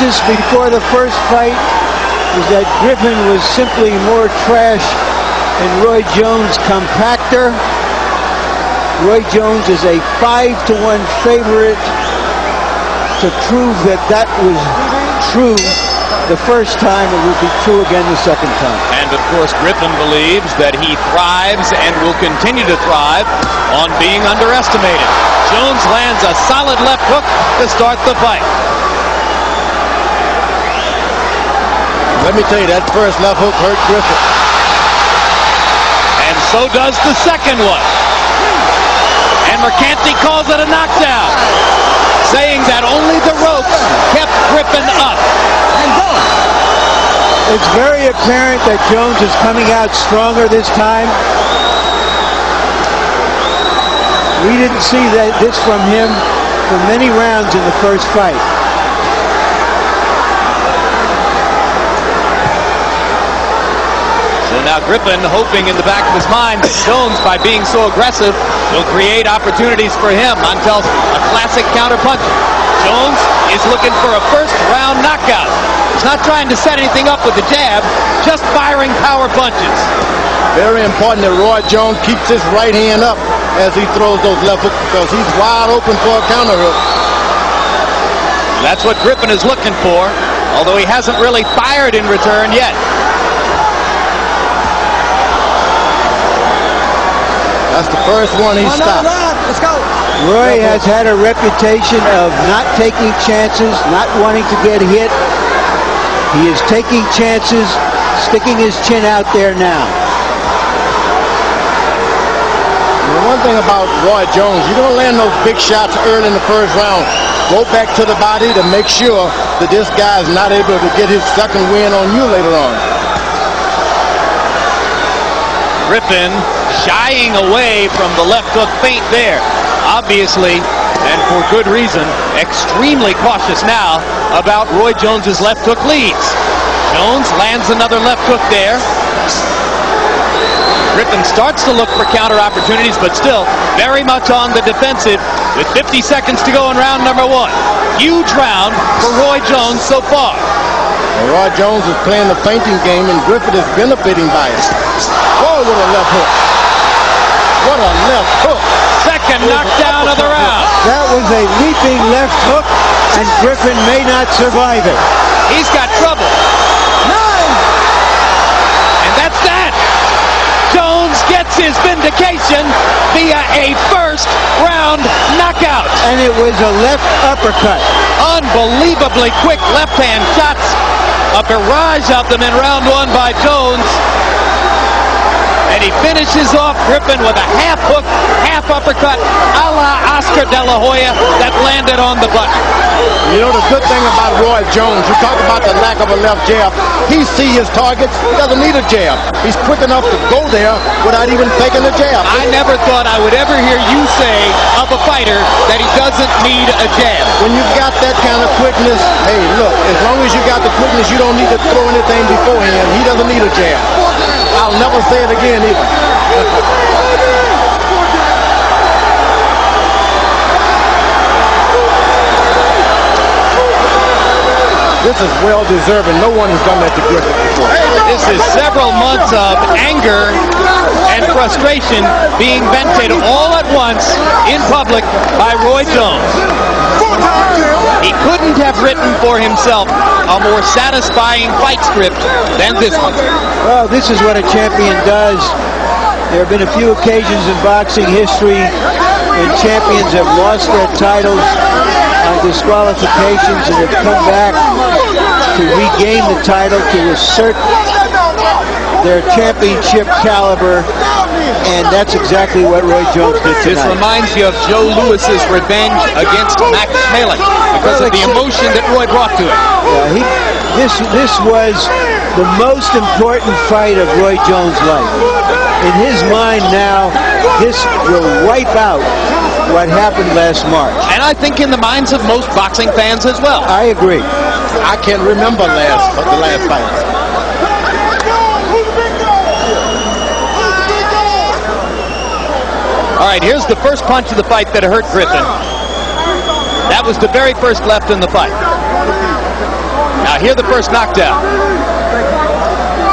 consensus before the first fight is that Griffin was simply more trash and Roy Jones compactor. Roy Jones is a 5-to-1 favorite to prove that that was true the first time. It will be true again the second time. And of course, Griffin believes that he thrives and will continue to thrive on being underestimated. Jones lands a solid left hook to start the fight. Let me tell you, that first left hook hurt Griffin. And so does the second one. And Mercanti calls it a knockdown, saying that only the ropes kept Griffin up. It's very apparent that Jones is coming out stronger this time. We didn't see this from him for many rounds in the first fight. So now Griffin, hoping in the back of his mind that Jones, by being so aggressive, will create opportunities for him. Montell's a classic counterpunch. Jones is looking for a first-round knockout. He's not trying to set anything up with the jab, just firing power punches. Very important that Roy Jones keeps his right hand up as he throws those left hooks, because he's wide open for a counter hook. That's what Griffin is looking for, although he hasn't really fired in return yet. That's the first one he stopped. Let's go. Roy has had a reputation of not taking chances, not wanting to get hit. He is taking chances, sticking his chin out there now. The one thing about Roy Jones, you don't land those big shots early in the first round. Go back to the body to make sure that this guy is not able to get his second win on you later on. Griffin shying away from the left hook feint there. Obviously, and for good reason, extremely cautious now about Roy Jones's left hook leads. Jones lands another left hook there. Griffin starts to look for counter opportunities, but still very much on the defensive with 50 seconds to go in round number one. Huge round for Roy Jones so far. Well, Roy Jones is playing the feinting game, and Griffin is benefiting by it. Oh, with a left hook. What a left hook. Second knockdown of the round. That was a leaping left hook, and Griffin may not survive it. He's got trouble. 9. And that's that. Jones gets his vindication via a first-round knockout. And it was a left uppercut. Unbelievably quick left-hand shots. A barrage of them in round one by Jones. And he finishes off Griffin with a half hook, half uppercut, a la Oscar De La Hoya that landed on the button. You know the good thing about Roy Jones, you talk about the lack of a left jab. He sees his targets, he doesn't need a jab. He's quick enough to go there without even taking a jab. I never thought I would ever hear you say of a fighter that he doesn't need a jab. When you've got that kind of quickness, hey, look, as long as you got the quickness, you don't need to throw anything beforehand. He doesn't need a jab. I'll never say it again either. This is well deserving. No one has done that to Griffin before. This is several months of anger and frustration being vented all at once in public by Roy Jones. He couldn't have written for himself a more satisfying fight script than this one. Well, this is what a champion does. There have been a few occasions in boxing history when champions have lost their titles on disqualifications and have come back to regain the title, to assert their championship caliber, and that's exactly what Roy Jones did tonight. This reminds you of Joe Louis's revenge against Max Malin because of the emotion that Roy brought to it. Yeah, this was the most important fight of Roy Jones' life. In his mind now, this will wipe out what happened last March. And I think in the minds of most boxing fans as well. I agree. I can't remember the last fight. All right, here's the first punch of the fight that hurt Griffin. That was the very first left in the fight. hear the first knockdown.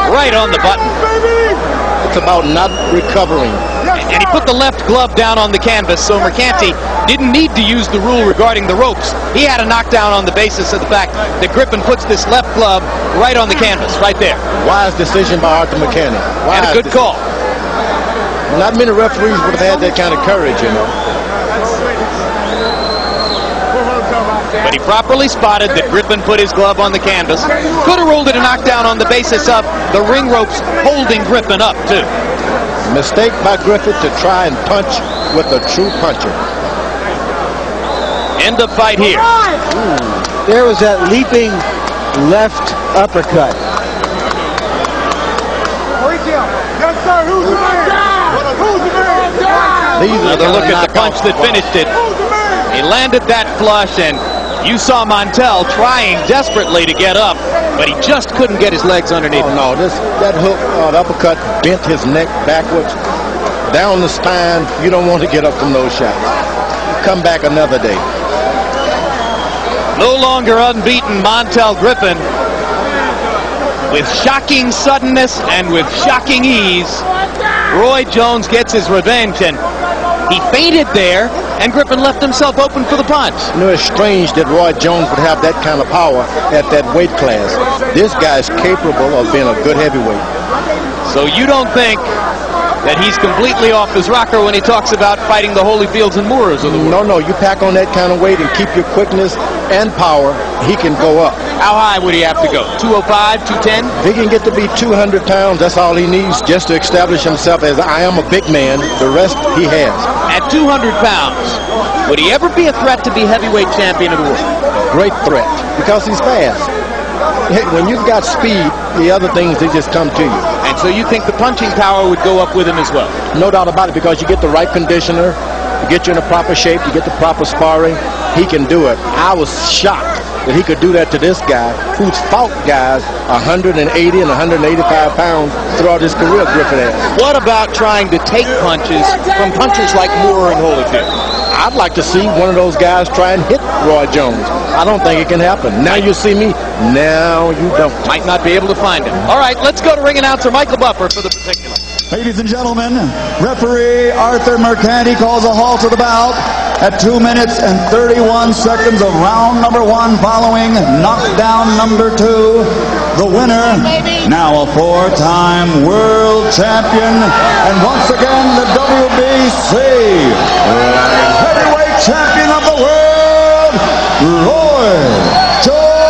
Right on the button. It's about not recovering. And he put the left glove down on the canvas, so Mercanti didn't need to use the rule regarding the ropes. He had a knockdown on the basis of the fact that Griffin puts this left glove right on the canvas, right there. Wise decision by Arthur Mercanti. And a good call. Not many referees would have had that kind of courage, you know. But he properly spotted that Griffin put his glove on the canvas. Could have ruled it a knockdown on the basis of the ring ropes holding Griffin up, too. Mistake by Griffin to try and punch with a true puncher. End of fight here. There was that leaping left uppercut. Another look at the punch that finished it. He landed that flush, and you saw Montell trying desperately to get up, but he just couldn't get his legs underneath. Oh no, that hook, the uppercut bent his neck backwards, down the spine. You don't want to get up from those shots. Come back another day. No longer unbeaten Montell Griffin, with shocking suddenness and with shocking ease, Roy Jones gets his revenge, and he feinted there, and Griffin left himself open for the punch. You know, it's strange that Roy Jones would have that kind of power at that weight class. This guy's capable of being a good heavyweight. So you don't think that he's completely off his rocker when he talks about fighting the Holyfields and Moores of the world? No, you pack on that kind of weight and keep your quickness and power, he can go up. How high would he have to go? 205, 210? If he can get to be 200 pounds, that's all he needs just to establish himself as I am a big man. The rest he has. At 200 pounds, would he ever be a threat to be heavyweight champion of the world? Great threat, because he's fast. When you've got speed, the other things, they just come to you. And so you think the punching power would go up with him as well? No doubt about it, because you get the right conditioner, you get you in a proper shape, you get the proper sparring, he can do it. I was shocked that he could do that to this guy who's fought guys 180 and 185 pounds throughout his career, Griffin has. What about trying to take punches from punchers like Moore and Holyfield? I'd like to see one of those guys try and hit Roy Jones. I don't think it can happen. Now you see me, now you don't. Might not be able to find him. All right, let's go to ring announcer Michael Buffer for the particular. Ladies and gentlemen, referee Arthur Mercanti calls a halt to the bout at 2 minutes and 31 seconds of round number 1 following knockdown number 2. The winner, now a 4-time world champion, and once again the WBC heavyweight champion of the world, Roy Jones.